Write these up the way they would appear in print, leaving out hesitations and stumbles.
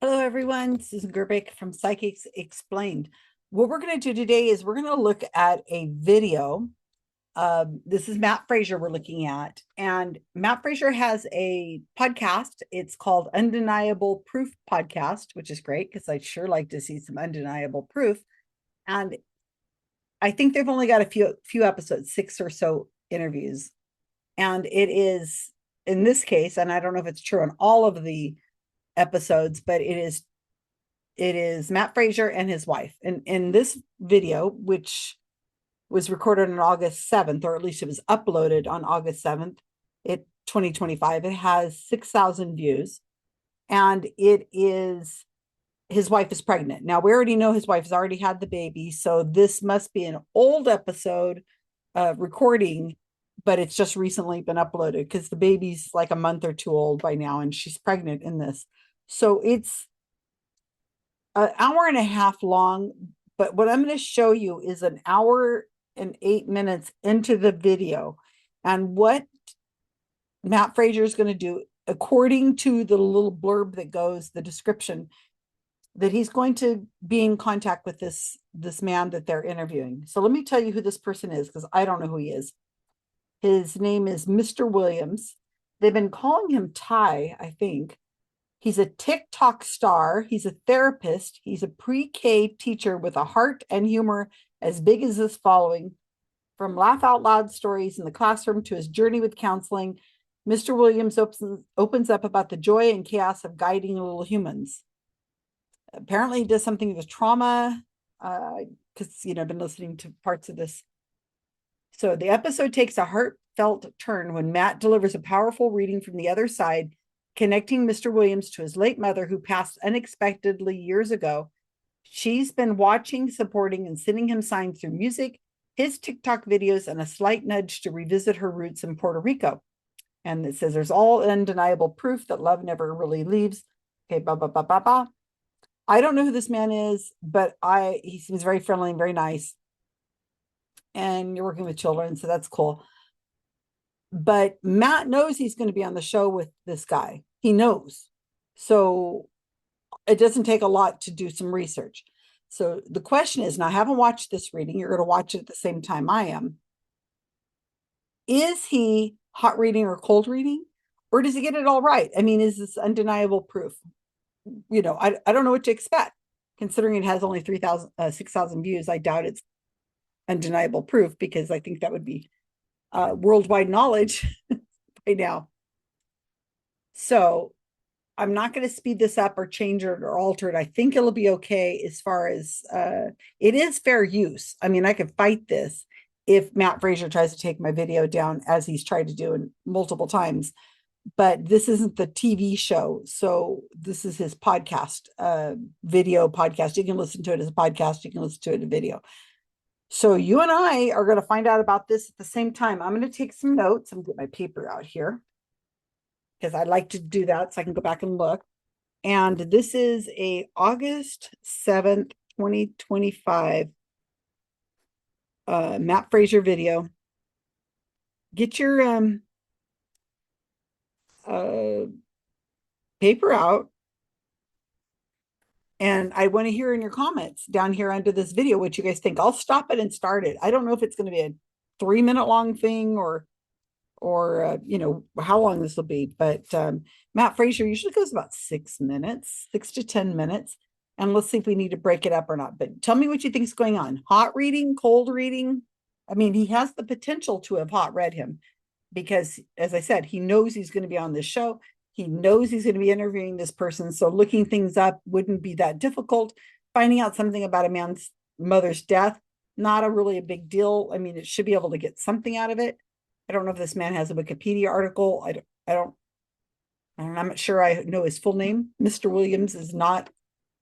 Hello, everyone. Susan Gerbic from Psychics Explained. What we're going to do today is we're going to look at a video. This is Matt Fraser we're looking at. And Matt Fraser has a podcast. It's called Undeniable Proof Podcast, which is great because I'd sure like to see some undeniable proof. And I think they've only got a few episodes, 6 or so interviews. And it is, in this case, and I don't know if it's true on all of the episodes, but it is Matt Fraser and his wife. And in this video, which was recorded on August 7th, or at least it was uploaded on August 7th, 2025, it has 6,000 views. And it is, his wife is pregnant. Now, we already know his wife has already had the baby. So this must be an old episode recording, but it's just recently been uploaded because the baby's like a month or two old by now, and she's pregnant in this. So it's an hour and a half long, but what I'm going to show you is an hour and 8 minutes into the video. And what Matt Fraser is going to do, according to the little blurb that goes, the description, that he's going to be in contact with this man that they're interviewing. So let me tell you who this person is, because I don't know who he is. His name is Mr. Williams. They've been calling him Ty, I think. He's a TikTok star. He's a therapist. He's a pre-K teacher with a heart and humor as big as his following. From laugh out loud stories in the classroom to his journey with counseling, Mr. Williams opens up about the joy and chaos of guiding little humans. Apparently he does something with trauma, because, I've been listening to parts of this. So the episode takes a heartfelt turn when Matt delivers a powerful reading from the other side, connecting Mr. Williams to his late mother, who passed unexpectedly years ago. She's been watching, supporting, and sending him signs through music, his TikTok videos, and a slight nudge to revisit her roots in Puerto Rico. And it says there's all undeniable proof that love never really leaves. Okay, blah, blah, blah, blah, blah. I don't know who this man is, but he seems very friendly and very nice. And you're working with children, so that's cool. But Matt knows he's going to be on the show with this guy. He knows. So it doesn't take a lot to do some research. So the question is, and I haven't watched this reading, you're going to watch it at the same time I am. Is he hot reading or cold reading? Or does he get it all right? I mean, is this undeniable proof? I don't know what to expect. Considering it has only 6,000 views, I doubt it's undeniable proof, because I think that would be worldwide knowledge by now. So I'm not going to speed this up or change it or alter it. I think it'll be okay as far as it is fair use. I mean, I could fight this if Matt Fraser tries to take my video down, as he's tried to do multiple times. But this isn't the TV show. So this is his podcast, video podcast. You can listen to it as a podcast. You can listen to it in a video. So you and I are going to find out about this at the same time. I'm going to take some notes. I'm going to get my paper out here, because I like to do that so I can go back and look. And this is a August 7th, 2025 Matt Fraser video. Get your paper out. And I want to hear in your comments down here under this video what you guys think. I'll stop it and start it. I don't know if it's going to be a 3-minute long thing or how long this will be. But Matt Fraser usually goes about 6 minutes, 6 to 10 minutes. And let's see if we need to break it up or not. But tell me what you think is going on. Hot reading, cold reading. I mean, he has the potential to have hot read him, because, as I said, he knows he's going to be on this show. He knows he's going to be interviewing this person. So looking things up wouldn't be that difficult. Finding out something about a man's mother's death, not really a big deal. I mean, it should be able to get something out of it. I don't know if this man has a Wikipedia article. I'm not sure I know his full name. Mr. Williams is not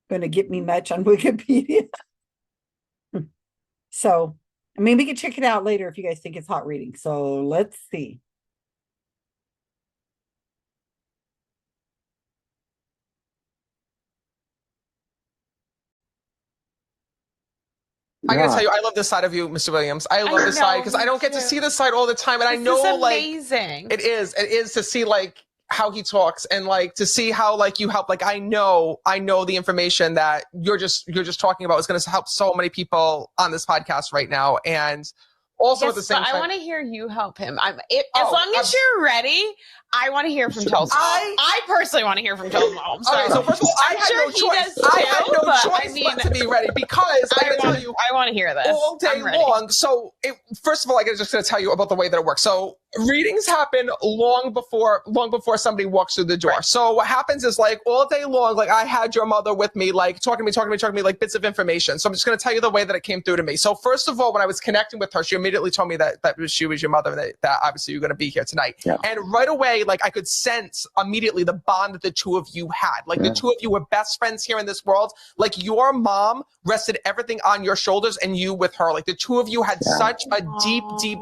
going to get me much on Wikipedia. So, I mean, we can check it out later if you guys think it's hot reading. So let's see. I gotta tell you, I love this side of you, Mr. Williams. I love this side because I don't get to see this side all the time, and I know, like, amazing. It is to see, like, how he talks and like to see how like you help. Like I know the information that you're just talking about is going to help so many people on this podcast right now. And also at the same time, I want to hear you help him. As long as you're ready, I want to hear from Joel's mom. I personally want to hear from Joel's mom. So. Okay, so first of all, I had no choice. I had no choice but to be ready because I want to hear this all day long. So first of all, I'm just going to tell you about the way that it works. So readings happen long before somebody walks through the door. Right. So what happens is like all day long, like I had your mother with me, like talking to me, like bits of information. So I'm just going to tell you the way that it came through to me. So first of all, when I was connecting with her, she immediately told me that she was your mother, that obviously you're going to be here tonight. Yeah. And right away, like I could sense immediately the bond that the two of you had. Like the two of you were best friends here in this world. Like your mom rested everything on your shoulders and you with her. Like the two of you had such a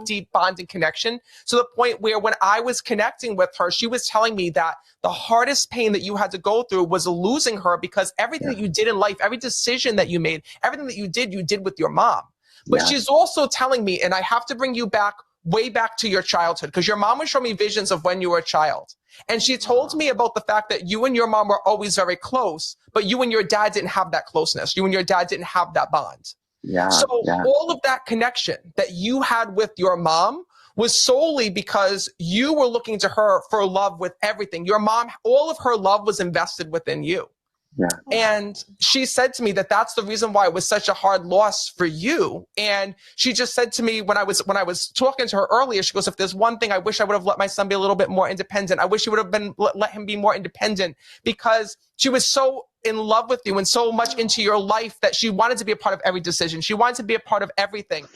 deep bonding connection. So the point where when I was connecting with her, she was telling me that the hardest pain that you had to go through was losing her, because everything that you did in life, every decision that you made, everything that you did with your mom. But she's also telling me, and I have to bring you back, way back to your childhood, because your mom would show me visions of when you were a child. And she told me about the fact that you and your mom were always very close, but you and your dad didn't have that closeness. You and your dad didn't have that bond. So all of that connection that you had with your mom was solely because you were looking to her for love with everything. Your mom, all of her love was invested within you. And she said to me that that's the reason why it was such a hard loss for you. And she just said to me when I was talking to her earlier, she goes, if there's one thing I wish I would have let my son be a little bit more independent. I wish he would have been let him be more independent, because she was so in love with you and so much into your life that she wanted to be a part of every decision. She wanted to be a part of everything.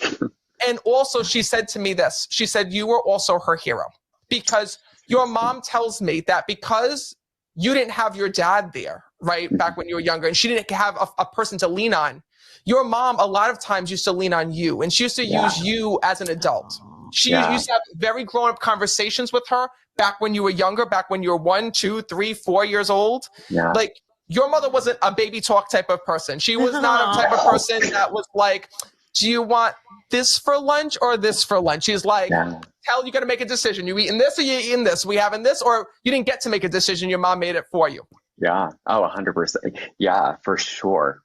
And also she said to me this, she said, you were also her hero, because your mom tells me that because you didn't have your dad there, right, back when you were younger, and she didn't have a person to lean on, your mom a lot of times used to lean on you, and she used to use you as an adult. She used to have very grown-up conversations with her back when you were younger, back when you were 1, 2, 3, 4 years old. Like, your mother wasn't a baby talk type of person. She was not a type of person that was like, do you want this for lunch or this for lunch? She's like, you got to make a decision. You eating this or you eating this? We having this, or you didn't get to make a decision. Your mom made it for you. Yeah. Oh, 100%. Yeah, for sure.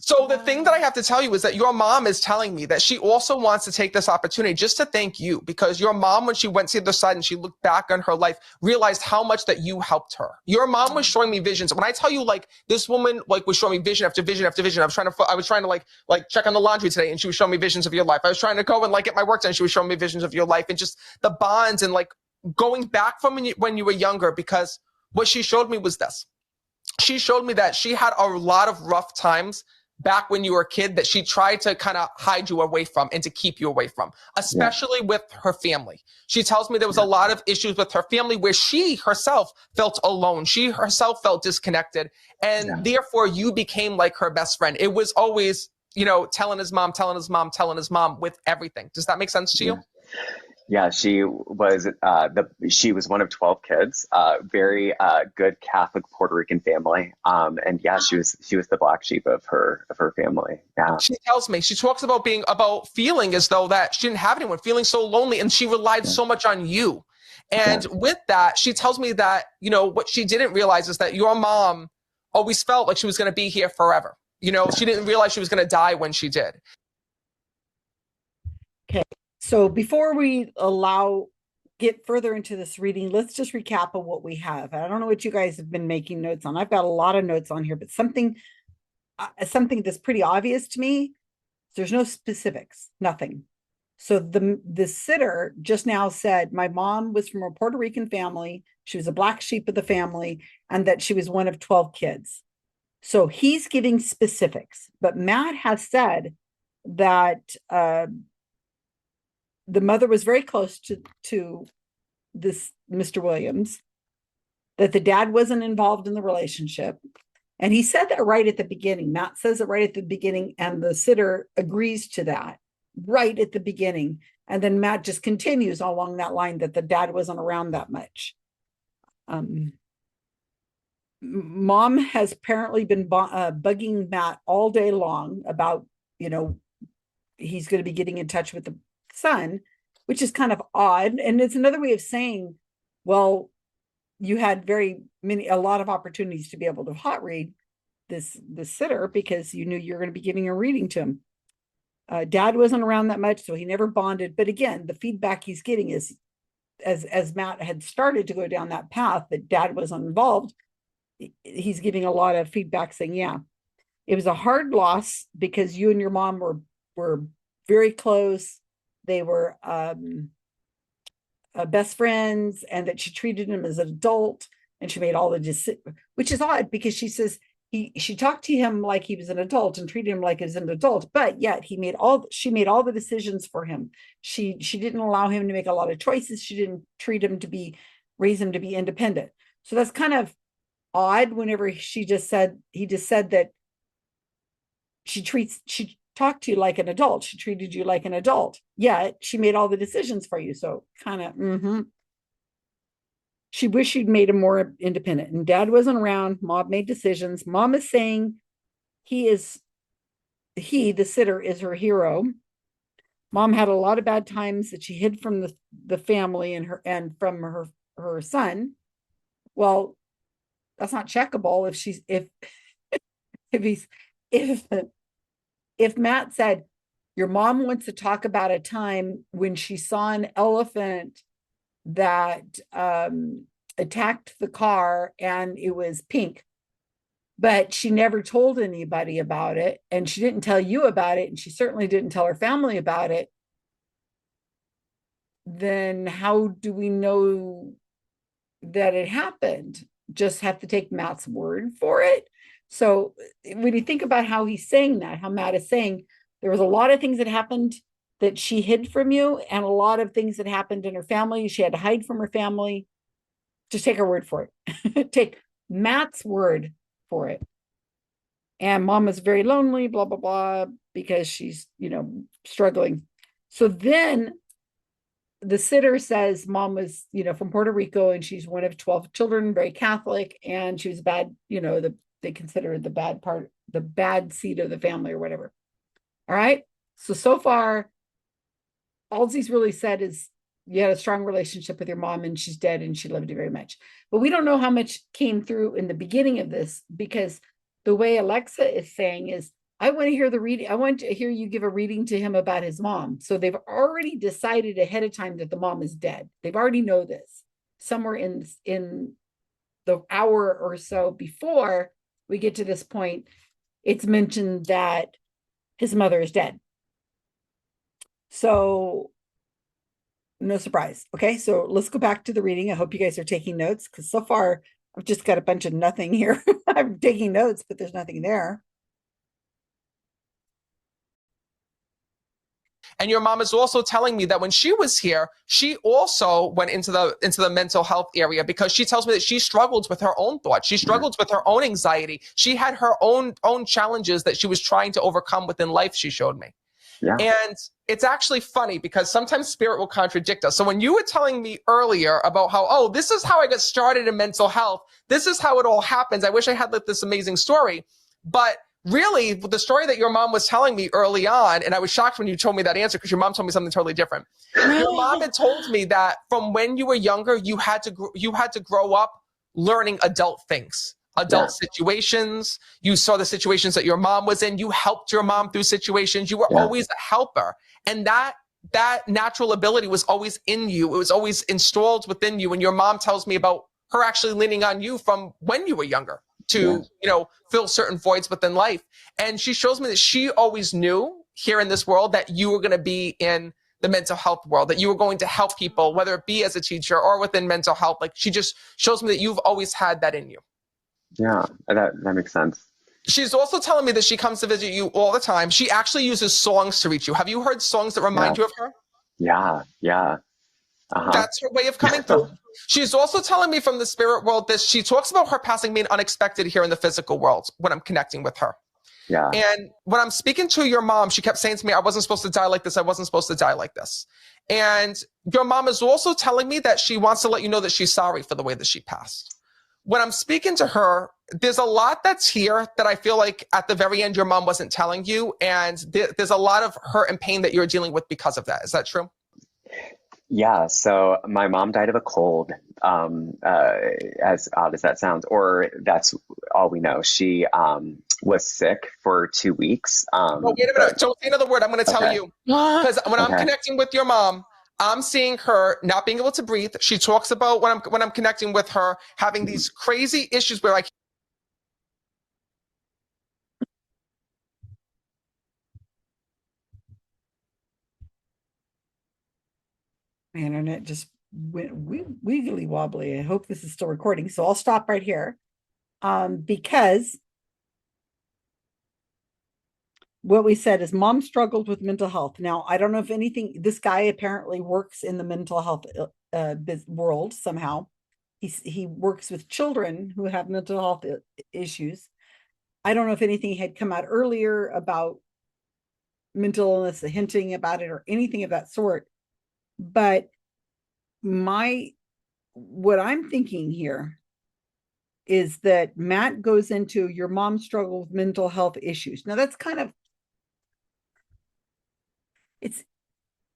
So the thing that I have to tell you is that your mom is telling me that she also wants to take this opportunity just to thank you, because your mom, when she went to the other side and she looked back on her life, realized how much that you helped her. Your mom was showing me visions. When I tell you, like, this woman, like, was showing me vision after vision after vision. I was trying to like check on the laundry today, and she was showing me visions of your life. I was trying to go and like get my work done. She was showing me visions of your life, and just the bonds and like going back from when you were younger, because what she showed me was this. She showed me that she had a lot of rough times back when you were a kid that she tried to kind of hide you away from and to keep you away from, especially with her family. She tells me there was a lot of issues with her family where she herself felt alone. She herself felt disconnected. And therefore you became like her best friend. It was always, telling his mom with everything. Does that make sense to you? Yeah, she was one of 12 kids, very good Catholic Puerto Rican family. And she was the black sheep of her family. Yeah. She tells me, she talks about feeling as though that she didn't have anyone, feeling so lonely, and she relied so much on you. And with that, she tells me that, what she didn't realize is that your mom always felt like she was going to be here forever. She didn't realize she was going to die when she did. Okay. So before we get further into this reading, let's just recap of what we have. I don't know what you guys have been making notes on. I've got a lot of notes on here, but something that's pretty obvious to me. There's no specifics, nothing. So the sitter just now said, my mom was from a Puerto Rican family. She was a black sheep of the family, and that she was one of 12 kids. So he's giving specifics, but Matt has said that, the mother was very close to this Mr. Williams, that the dad wasn't involved in the relationship. And he said that right at the beginning. Matt says it right at the beginning, and the sitter agrees to that right at the beginning. And then Matt just continues along that line that the dad wasn't around that much. Mom has apparently been bugging Matt all day long about, he's going to be getting in touch with the son, which is kind of odd. And it's another way of saying, well, you had a lot of opportunities to be able to hot read this sitter because you knew you were going to be giving a reading to him. Dad wasn't around that much, so he never bonded. But again, the feedback he's getting is, as Matt had started to go down that path, that Dad wasn't involved. He's giving a lot of feedback saying, yeah, it was a hard loss because you and your mom were very close. They were best friends, and that she treated him as an adult, and she made all the decisions, which is odd because she says she talked to him like he was an adult and treated him like he was an adult, but yet she made all the decisions for him. She didn't allow him to make a lot of choices. She didn't raise him to be independent. So that's kind of odd whenever he just said that she talked to you like an adult. She treated you like an adult, yet she made all the decisions for you. So kind of, she wished she'd made him more independent, and Dad wasn't around. Mom made decisions. Mom is saying the sitter is her hero. Mom had a lot of bad times that she hid from the family and from her son. Well, that's not checkable. If Matt said, your mom wants to talk about a time when she saw an elephant that attacked the car and it was pink, but she never told anybody about it, and she didn't tell you about it, and she certainly didn't tell her family about it, then how do we know that it happened? Just have to take Matt's word for it. So when you think about how he's saying that, how Matt is saying, there was a lot of things that happened that she hid from you, and a lot of things that happened in her family she had to hide from her family. Just take her word for it. Take Matt's word for it. And mom was very lonely, blah, blah, blah, because she's, struggling. So then the sitter says mom was, from Puerto Rico, and she's one of 12 children, very Catholic, and she was bad, they consider the bad seed of the family or whatever. All right. So far, all he's really said is you had a strong relationship with your mom, and she's dead, and she loved you very much. But we don't know how much came through in the beginning of this, because the way Alexa is saying is, I want to hear the reading. I want to hear you give a reading to him about his mom. So they've already decided ahead of time that the mom is dead. They've already know this. Somewhere in the hour or so before we get to this point, it's mentioned that his mother is dead. So no surprise. Okay, so let's go back to the reading. I hope you guys are taking notes, because so far I've just got a bunch of nothing here. I'm taking notes, but there's nothing there. And your mom is also telling me that when she was here, she also went into the mental health area, because she tells me that she struggled with her own thoughts. She struggled with her own anxiety. She had her own challenges that she was trying to overcome within life, she showed me. Yeah. And it's actually funny because sometimes spirit will contradict us. So when you were telling me earlier about how, this is how I got started in mental health, this is how it all happens. I wish I had this amazing story. But really, the story that your mom was telling me early on, and I was shocked when you told me that answer, because your mom told me something totally different. Your mom had told me that from when you were younger, you had to grow up learning adult things. Adult situations. You saw the situations that your mom was in. You helped your mom through situations. You were always a helper. And that natural ability was always in you. It was always installed within you. And your mom tells me about her actually leaning on you from when you were younger to, fill certain voids within life. And she shows me that she always knew here in this world that you were going to be in the mental health world, that you were going to help people, whether it be as a teacher or within mental health. Like, she just shows me that you've always had that in you. Yeah, that makes sense. She's also telling me that she comes to visit you all the time. She actually uses songs to reach you. Have you heard songs that remind you of her? Yeah. Uh-huh. That's her way of coming through. She's also telling me from the spirit world that she talks about her passing being unexpected here in the physical world when I'm connecting with her. Yeah. And when I'm speaking to your mom, she kept saying to me, I wasn't supposed to die like this. I wasn't supposed to die like this. And your mom is also telling me that she wants to let you know that she's sorry for the way that she passed. When I'm speaking to her, there's a lot that's here that I feel like at the very end, your mom wasn't telling you. And there's a lot of hurt and pain that you're dealing with because of that. Is that true? Yeah, so my mom died of a cold, as odd as that sounds, or that's all we know. She was sick for 2 weeks. Oh, wait a But minute. Don't say another word. I'm going to tell okay, you. Because when I'm okay. connecting with your mom, I'm seeing her not being able to breathe. She talks about when I'm connecting with her having Mhm. these crazy issues where like My internet just went wiggly wobbly. I hope this is still recording. So I'll stop right here. Because what we said is mom struggled with mental health. Now, I don't know if anything, this guy apparently works in the mental health world somehow. He works with children who have mental health issues. I don't know if anything had come out earlier about mental illness, hinting about it or anything of that sort. But what I'm thinking here is that Matt goes into your mom struggled with mental health issues. Now that's kind of, it's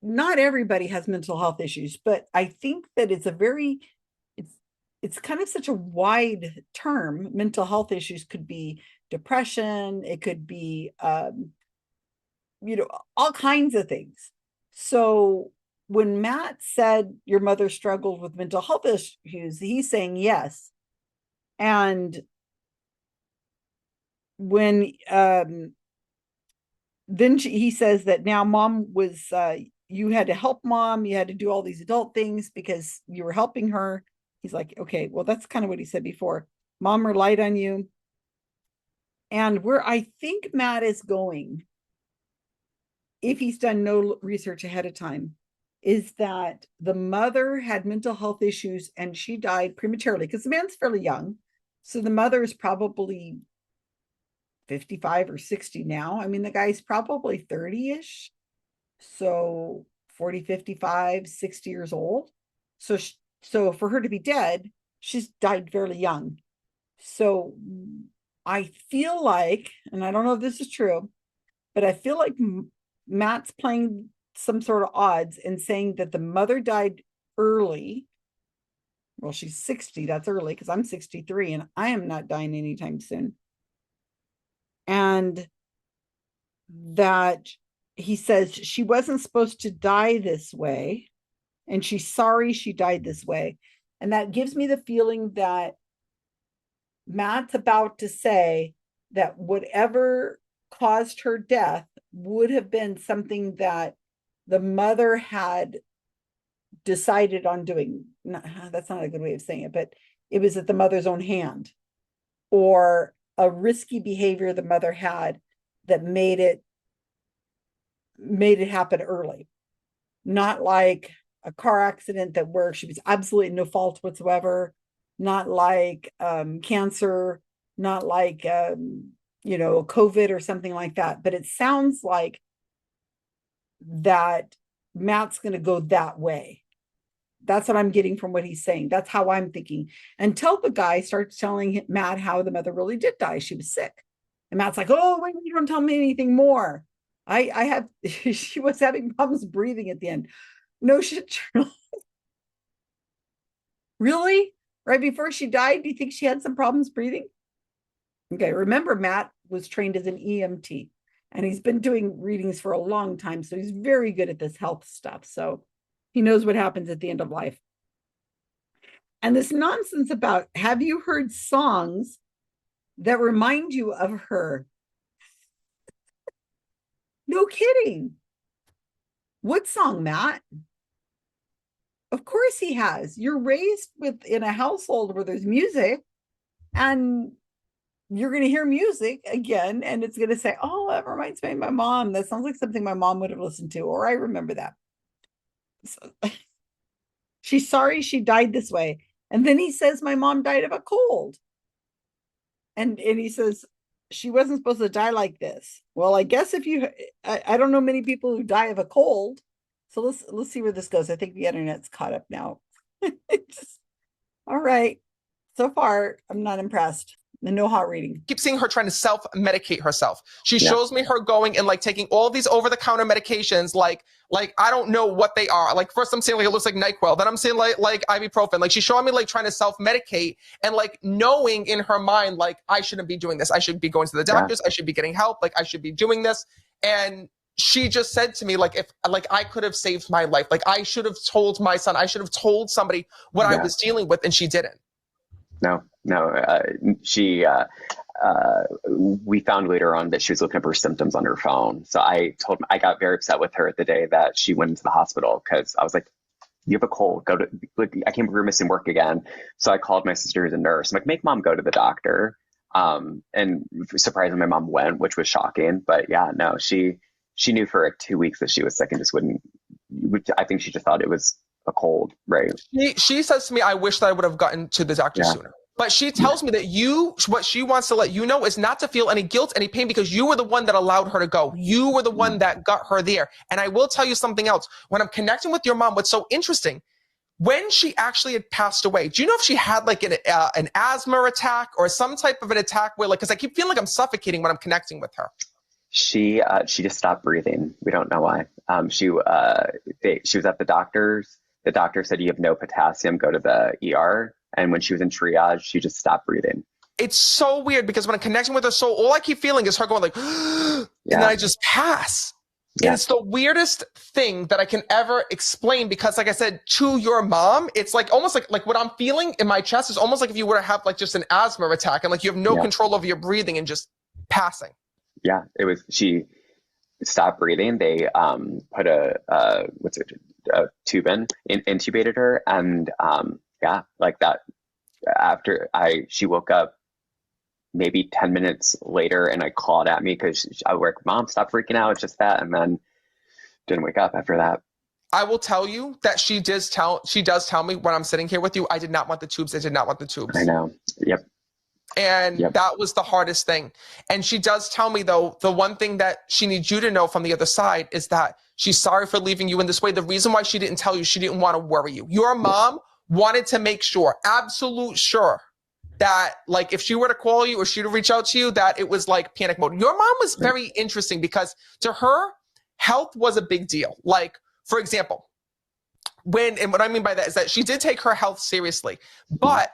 not everybody has mental health issues, but I think that it's it's kind of such a wide term. Mental health issues could be depression, it could be all kinds of things. So when Matt said your mother struggled with mental health issues, he's saying yes. And when then he says that now mom was you had to help mom, you had to do all these adult things because you were helping her. He's like, okay, well, that's kind of what he said before. Mom relied on you. And where I think Matt is going, if he's done no research ahead of time, is that the mother had mental health issues and she died prematurely because the man's fairly young. So the mother is probably 55 or 60 now. I mean, the guy's probably 30-ish. So 40, 55, 60 years old. So for her to be dead, she's died fairly young. So I feel like, and I don't know if this is true, but I feel like Matt's playing some sort of odds and saying that the mother died early. Well, she's 60. That's early because I'm 63 and I am not dying anytime soon. And that he says she wasn't supposed to die this way and she's sorry she died this way. And that gives me the feeling that Matt's about to say that whatever caused her death would have been something that the mother had decided on doing. That's not a good way of saying it, but it was at the mother's own hand or a risky behavior the mother had that made it happen early. Not like a car accident that where she was absolutely no fault whatsoever, not like cancer, not like COVID or something like that. But it sounds like that Matt's going to go that way. That's what I'm getting from what he's saying. That's how I'm thinking. Until the guy starts telling Matt how the mother really did die. She was sick. And Matt's like, oh, wait, you don't tell me anything more. I have, she was having problems breathing at the end. No shit. Really? Right before she died, do you think she had some problems breathing? Okay, remember Matt was trained as an EMT and he's been doing readings for a long time. So he's very good at this health stuff. So he knows what happens at the end of life. And this nonsense about have you heard songs that remind you of her? No kidding. What song, Matt? Of course he has. You're raised in a household where there's music and you're going to hear music again and it's going to say, oh, that reminds me of my mom. That sounds like something my mom would have listened to, or I remember that. So, she's sorry she died this way. And then he says, my mom died of a cold. And he says, she wasn't supposed to die like this. Well, I guess if you, I don't know many people who die of a cold. So let's see where this goes. I think the internet's caught up now. All right. So far, I'm not impressed. no hot reading. Keep seeing her trying to self-medicate herself. She shows me her going and like taking all these over-the-counter medications, like I don't know what they are. Like first I'm saying like it looks like NyQuil, then I'm saying like ibuprofen. Like she's showing me like trying to self-medicate and like knowing in her mind like I shouldn't be doing this. I should be going to the doctors. I should be getting help. Like I should be doing this. And she just said to me like if like I could have saved my life. Like I should have told my son. I should have told somebody what I was dealing with, and she didn't. No. We found later on that she was looking up her symptoms on her phone. So I got very upset with her the day that she went into the hospital, because I was like, you have a cold, I can't believe you're missing work again. So I called my sister who's a nurse. I'm like, make mom go to the doctor. And surprisingly, my mom went, which was shocking. But yeah, no, she knew for like 2 weeks that she was sick and just wouldn't. I think she just thought it was a cold, right? She says to me, I wish that I would have gotten to the doctor sooner. But she tells me that what she wants to let you know is not to feel any guilt, any pain, because you were the one that allowed her to go. You were the one that got her there. And I will tell you something else. When I'm connecting with your mom, what's so interesting, when she actually had passed away, do you know if she had like an asthma attack or some type of an attack where, like, because I keep feeling like I'm suffocating when I'm connecting with her? She just stopped breathing. We don't know why. She was at the doctor's. The doctor said, you have no potassium, go to the ER. And when she was in triage, she just stopped breathing. It's so weird because when I'm connecting with her soul, all I keep feeling is her going like, and then I just pass. Yeah. And it's the weirdest thing that I can ever explain because, like I said, to your mom, it's like almost like what I'm feeling in my chest is almost like if you were to have like just an asthma attack and like you have no control over your breathing and just passing. Yeah, she stopped breathing. They put a tube in, intubated her, and like that. After she woke up maybe 10 minutes later, and I called at me because I was like, Mom, stop freaking out. It's just that, and then didn't wake up after that. I will tell you that she does tell me when I'm sitting here with you, I did not want the tubes. I did not want the tubes. I know. Yep. And that was the hardest thing. And she does tell me, though, the one thing that she needs you to know from the other side is that she's sorry for leaving you in this way. The reason why she didn't tell you, she didn't want to worry you. Your mom wanted to make sure, absolute sure, that like if she were to call you or she were to reach out to you, that it was like panic mode. Your mom was very interesting because to her, health was a big deal. Like, for example, and what I mean by that is that she did take her health seriously, but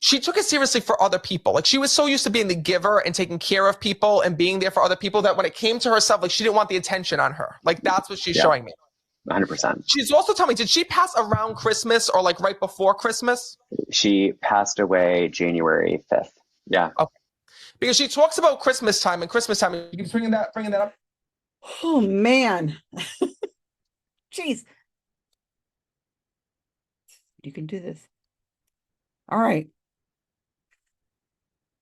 she took it seriously for other people. Like she was so used to being the giver and taking care of people and being there for other people that when it came to herself, like she didn't want the attention on her. Like that's what she's showing me. 100%. She's also telling me, did she pass around Christmas or like right before Christmas? She passed away January 5th. Yeah. Okay. Because she talks about Christmas time and Christmas time. You keep bringing that up. Oh man. Jeez. You can do this. All right.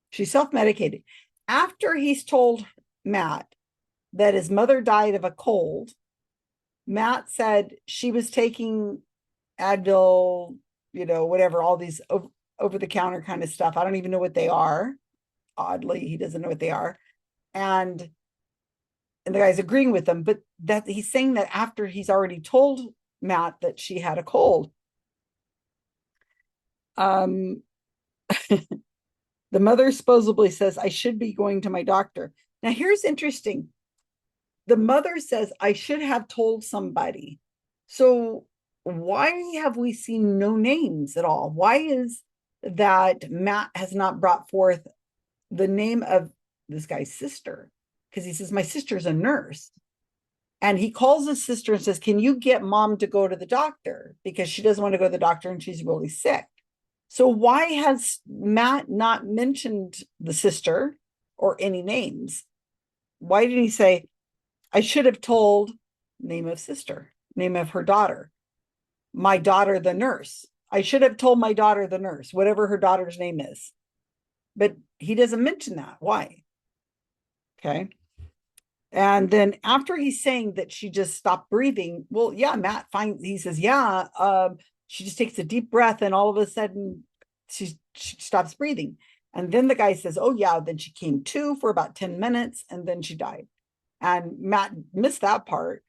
She self-medicated. After he's told Matt that his mother died of a cold, Matt said she was taking Advil, whatever, all these over-the-counter kind of stuff. I don't even know what they are. Oddly, he doesn't know what they are. And the guy's agreeing with them, but that he's saying that after he's already told Matt that she had a cold. The mother supposedly says, I should be going to my doctor. Now, here's interesting. The mother says, I should have told somebody. So why have we seen no names at all? Why is that Matt has not brought forth the name of this guy's sister? Because he says, my sister's a nurse. And he calls his sister and says, can you get mom to go to the doctor? Because she doesn't want to go to the doctor and she's really sick. So why has Matt not mentioned the sister or any names? Why did he say, I should have told name of sister, name of her daughter, my daughter, the nurse. I should have told my daughter, the nurse, whatever her daughter's name is. But he doesn't mention that. Why? Okay. And then after he's saying that she just stopped breathing, well, yeah, Matt finds, he says, she just takes a deep breath and all of a sudden she stops breathing. And then the guy says, oh yeah, then she came to for about 10 minutes and then she died. And Matt missed that part.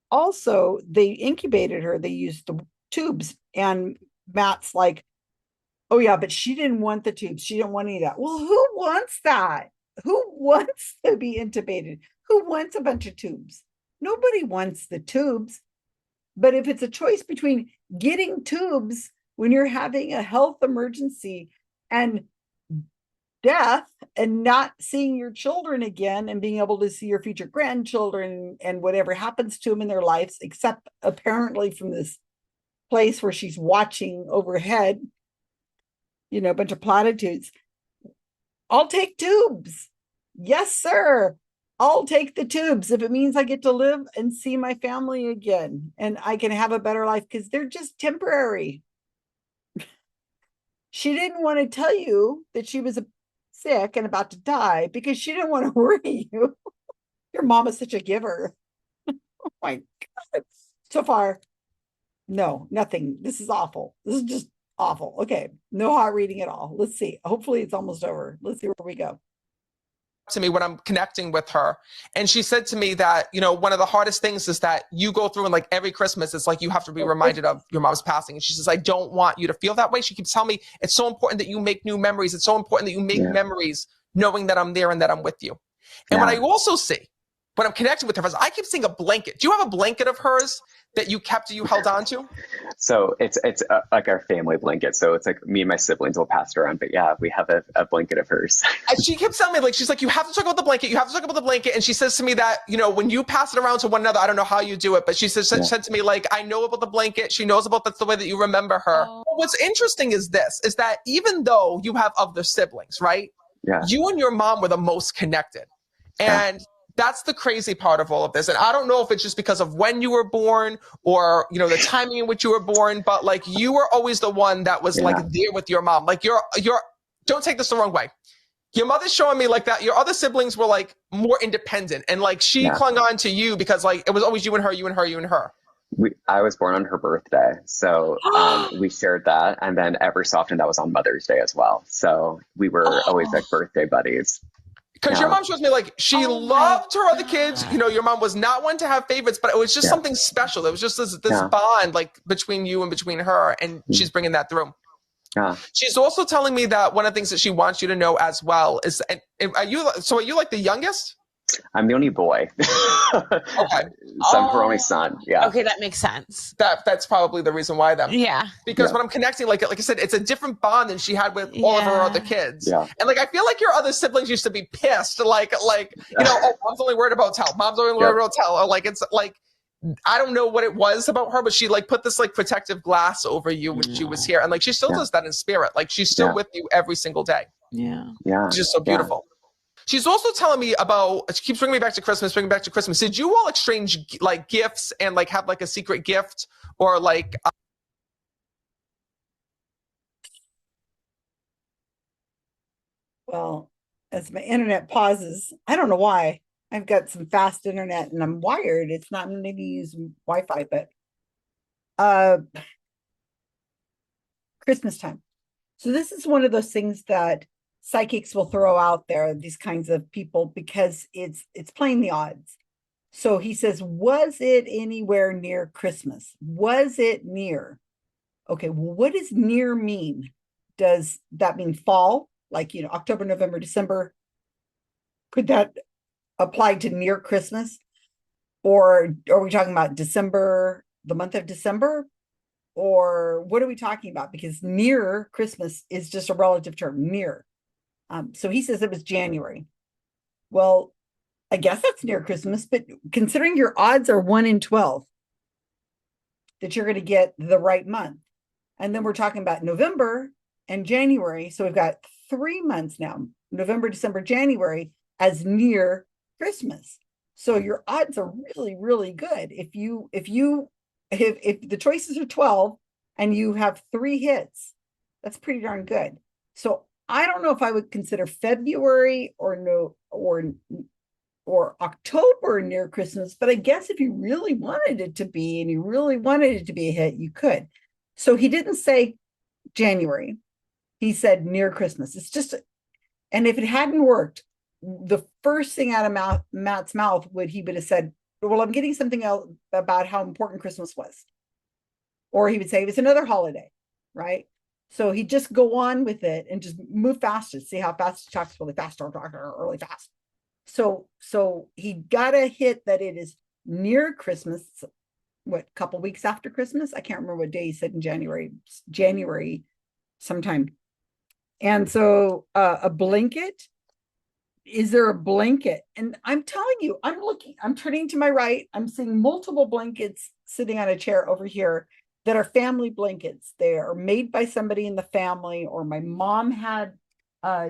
Also, they incubated her. They used the tubes and Matt's like, Oh yeah, but she didn't want the tubes. She didn't want any of that. Well, who wants that? Who wants to be intubated? Who wants a bunch of tubes? Nobody wants the tubes. But if it's a choice between getting tubes when you're having a health emergency and death and not seeing your children again and being able to see your future grandchildren and whatever happens to them in their lives, except apparently from this place where she's watching overhead, you know, a bunch of platitudes. I'll take tubes. Yes, sir. I'll take the tubes if it means I get to live and see my family again and I can have a better life, because they're just temporary. She didn't want to tell you that she was sick and about to die because she didn't want to worry you. Your mom is such a giver. Oh my God. So far, no, nothing. This is awful. This is just awful. Okay. No hot reading at all. Let's see. Hopefully it's almost over. Let's see where we go. To me when I'm connecting with her, and she said to me that, you know, one of the hardest things is that you go through and like every Christmas it's like you have to be reminded of your mom's passing, and she says, I don't want you to feel that way. She keeps telling me it's so important that you make new memories. It's so important that you make memories knowing that I'm there and that I'm with you. And what I also see when I'm connecting with her is I keep seeing a blanket. Do you have a blanket of hers that you kept, you held on to? So it's like our family blanket. So it's like me and my siblings will pass it around. But yeah, we have a blanket of hers. And she keeps telling me, like, she's like, you have to talk about the blanket. You have to talk about the blanket. And she says to me that, you know, when you pass it around to one another, I don't know how you do it, but she said to me, like, I know about the blanket. She knows about that's the way that you remember her. Oh. What's interesting is this, is that even though you have other siblings, right? Yeah. You and your mom were the most connected. And that's the crazy part of all of this. And I don't know if it's just because of when you were born or, you know, the timing in which you were born, but like you were always the one that was like there with your mom. Like you're, don't take this the wrong way. Your mother's showing me like that your other siblings were like more independent and like she clung on to you because like it was always you and her, you and her, you and her. I was born on her birthday. So we shared that. And then every so often that was on Mother's Day as well. So we were always like birthday buddies. Because your mom shows me like she loved her other kids. You know, your mom was not one to have favorites, but it was just something special. It was just this bond like between you and between her, and she's bringing that through. She's also telling me that one of the things that she wants you to know as well is, are you like the youngest? I'm the only boy. Okay. So I'm her only son. Yeah. Okay, that makes sense. That's probably the reason why then. Yeah. Because when I'm connecting, like I said, it's a different bond than she had with all of her other kids. Yeah. And like I feel like your other siblings used to be pissed, like you know, oh, mom's only worried about Tell. Mom's only worried about Tell. Or like it's like I don't know what it was about her, but she like put this like protective glass over you when she was here, and like she still does that in spirit. Like she's still with you every single day. Yeah. Yeah. It's just so beautiful. She's also telling me about, she keeps bringing me back to Christmas, Did you all exchange like gifts and like have like a secret gift or like? Well, as my internet pauses, I don't know why. I've got some fast internet and I'm wired. It's not maybe use Wi-Fi, but Christmas time. So this is one of those things that psychics will throw out there, these kinds of people, because it's playing the odds. So he says, was it anywhere near Christmas? Was it near? Okay, well, what does near mean? Does that mean fall? Like, you know, October, November, December? Could that apply to near Christmas? Or are we talking about December, the month of December? Or what are we talking about? Because near Christmas is just a relative term, near. So he says it was January. Well, I guess that's near Christmas, but considering your odds are 1 in 12 that you're going to get the right month. And then we're talking about November and January. So we've got 3 months now, November, December, January, as near Christmas. So your odds are really, really good. If the choices are 12 and you have 3 hits, that's pretty darn good. So I don't know if I would consider February or October near Christmas, but I guess if you really wanted it to be and you really wanted it to be a hit, you could. So he didn't say January. He said near Christmas. It's just, and if it hadn't worked, the first thing out of Matt's mouth he would have said, well, I'm getting something else about how important Christmas was. Or he would say it's another holiday, right? So he'd just go on with it and just move faster, see how fast he talks, really fast or really fast. So he got a hit that it is near Christmas, what, couple weeks after Christmas? I can't remember what day he said in January sometime. And so a blanket, is there a blanket? And I'm telling you, I'm turning to my right, I'm seeing multiple blankets sitting on a chair over here that are family blankets. They are made by somebody in the family, or my mom had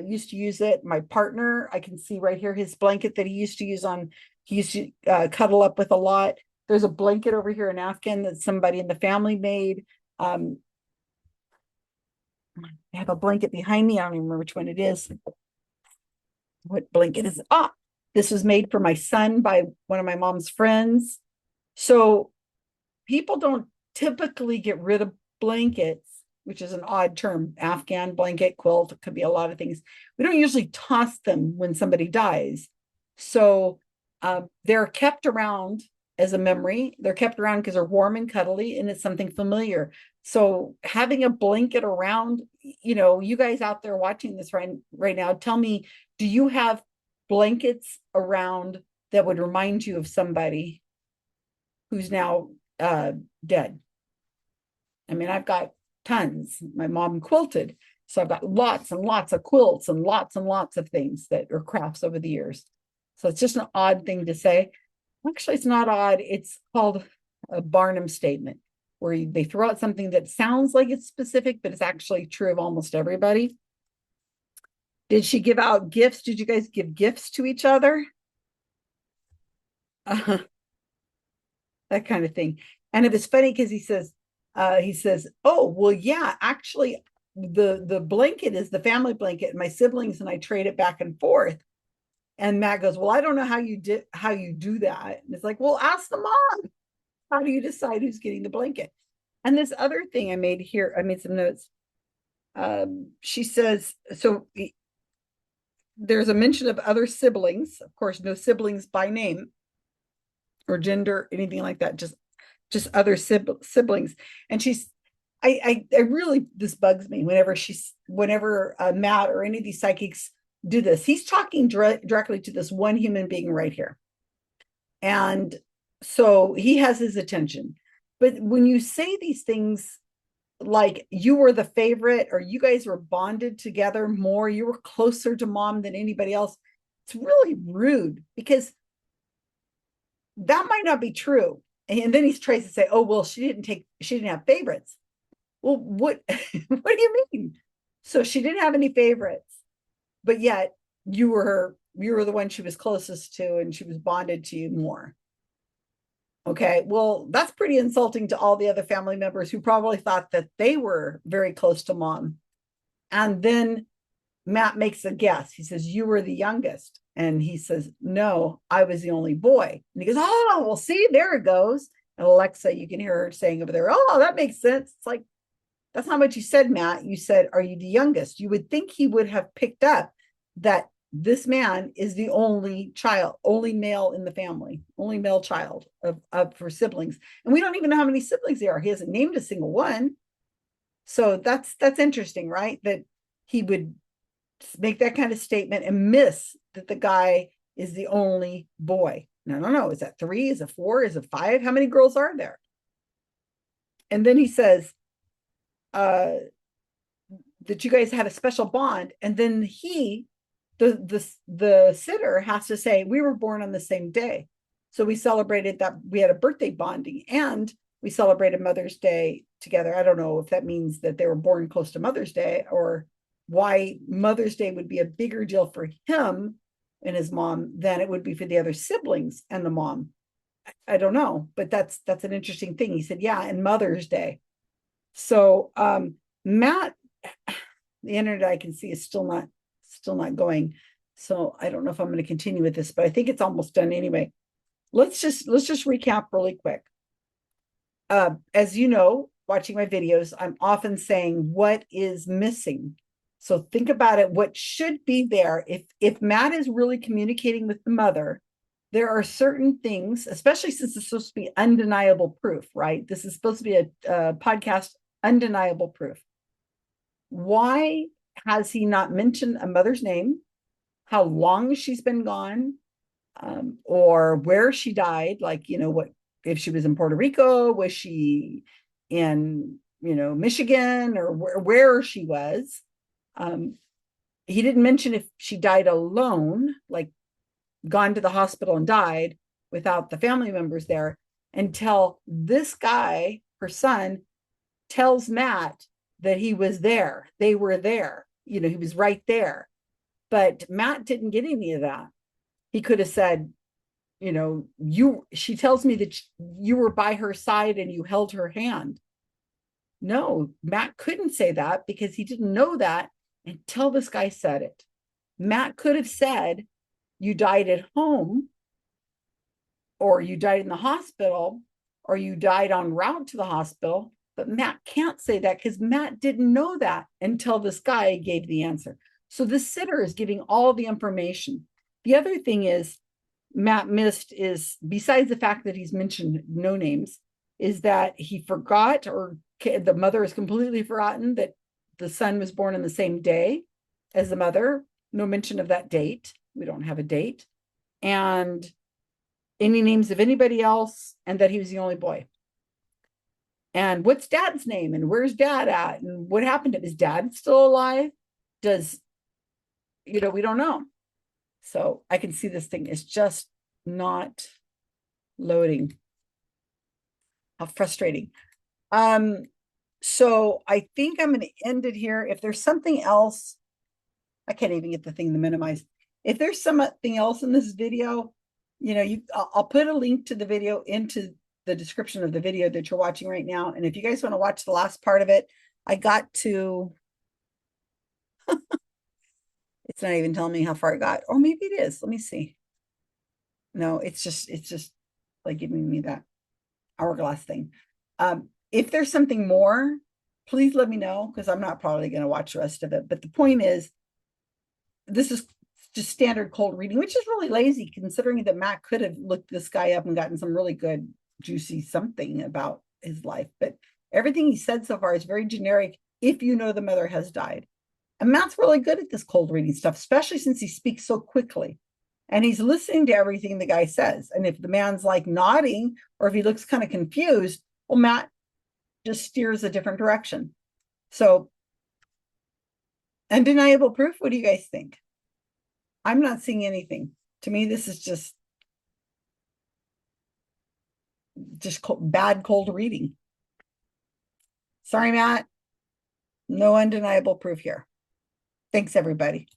used to use it. My partner, I can see right here his blanket that he used to use he used to cuddle up with a lot. There's a blanket over here in Afghan that somebody in the family made. I have a blanket behind me. I don't even remember which one it is. What blanket is it? This was made for my son by one of my mom's friends. So people don't typically get rid of blankets, which is an odd term. Afghan blanket, quilt, it could be a lot of things. We don't usually toss them when somebody dies. So they're kept around as a memory. They're kept around because they're warm and cuddly, and it's something familiar. So having a blanket around, you guys out there watching this right now, tell me, do you have blankets around that would remind you of somebody who's now dead? I mean, I've got tons. My mom quilted, so I've got lots and lots of quilts and lots of things that are crafts over the years. So it's just an odd thing to say. Actually, it's not odd. It's called a Barnum statement, where they throw out something that sounds like it's specific, but it's actually true of almost everybody. Did she give out gifts? Did you guys give gifts to each other? That kind of thing. And it was funny because he says, oh, well, yeah, actually, the blanket is the family blanket, and my siblings and I trade it back and forth. And Matt goes, well, I don't know how you do that. And it's like, well, ask the mom. How do you decide who's getting the blanket? And this other thing I made here, I made some notes. She says, so there's a mention of other siblings, of course, no siblings by name or gender, anything like that, just other siblings. And she's, I really, this bugs me whenever Matt or any of these psychics do this. He's talking directly to this one human being right here. And so he has his attention. But when you say these things, like you were the favorite, or you guys were bonded together more, you were closer to mom than anybody else, it's really rude, because that might not be true. And then he tries to say, oh, well, she didn't have favorites. Well, what what do you mean? So she didn't have any favorites, but yet you were the one she was closest to, and she was bonded to you more. Okay, well, that's pretty insulting to all the other family members who probably thought that they were very close to mom. And then Matt makes a guess. He says, you were the youngest. And he says, no, I was the only boy. And he goes, oh, well, see, there it goes. And Alexa, you can hear her saying over there, oh, that makes sense. It's like, that's not what you said, Matt. You said, are you the youngest? You would think he would have picked up that this man is the only child, only male in the family, only male child of for siblings. And we don't even know how many siblings there are. He hasn't named a single one. So that's interesting, right? That he would make that kind of statement and miss that the guy is the only boy. No. Is that 3? Is it 4? Is it 5? How many girls are there? And then he says that you guys had a special bond. And then the sitter has to say, we were born on the same day. So we celebrated that. We had a birthday bonding, and we celebrated Mother's Day together. I don't know if that means that they were born close to Mother's Day, or why Mother's Day would be a bigger deal for him and his mom than it would be for the other siblings and the mom. I don't know, but that's an interesting thing. He said, yeah, and Mother's Day. So Matt, the internet I can see is still not going. So I don't know if I'm going to continue with this, but I think it's almost done anyway. Let's just recap really quick. As you know, watching my videos, I'm often saying what is missing. So think about it. What should be there? If Matt is really communicating with the mother, there are certain things, especially since it's supposed to be undeniable proof, right? This is supposed to be a podcast, undeniable proof. Why has he not mentioned a mother's name, how long she's been gone, or where she died? Like, what if she was in Puerto Rico? Was she in, Michigan, or where she was? He didn't mention if she died alone, like gone to the hospital and died without the family members there, until this guy, her son, tells Matt that he was there. They were there. He was right there. But Matt didn't get any of that. He could have said, she tells me that you were by her side and you held her hand. No, Matt couldn't say that because he didn't know that until this guy said it. Matt could have said, you died at home, or you died in the hospital, or you died en route to the hospital. But Matt can't say that because Matt didn't know that until this guy gave the answer. So the sitter is giving all the information. The other thing is Matt missed is, besides the fact that he's mentioned no names, is that he forgot, or the mother has completely forgotten that the son was born on the same day as the mother. No mention of that date. We don't have a date. And any names of anybody else, and that he was the only boy. And what's dad's name, and where's dad at, and what happened to him? Is dad still alive? We don't know. So I can see this thing is just not loading. How frustrating. So I think I'm going to end it here. If there's something else, I can't even get the thing to minimize. If there's something else in this video, I'll put a link to the video into the description of the video that you're watching right now. And if you guys want to watch the last part of it, I got to, it's not even telling me how far I got, or maybe it is. Let me see. No, it's just like giving me that hourglass thing. If there's something more, please let me know, because I'm not probably going to watch the rest of it. But the point is, this is just standard cold reading, which is really lazy considering that Matt could have looked this guy up and gotten some really good, juicy something about his life. But everything he said so far is very generic. If you know the mother has died. And Matt's really good at this cold reading stuff, especially since he speaks so quickly. And he's listening to everything the guy says. And if the man's like nodding, or if he looks kind of confused, well, Matt just steers a different direction. So, undeniable proof. What do you guys think? I'm not seeing anything. To me, this is just bad cold reading. Sorry, Matt. No undeniable proof here. Thanks, everybody.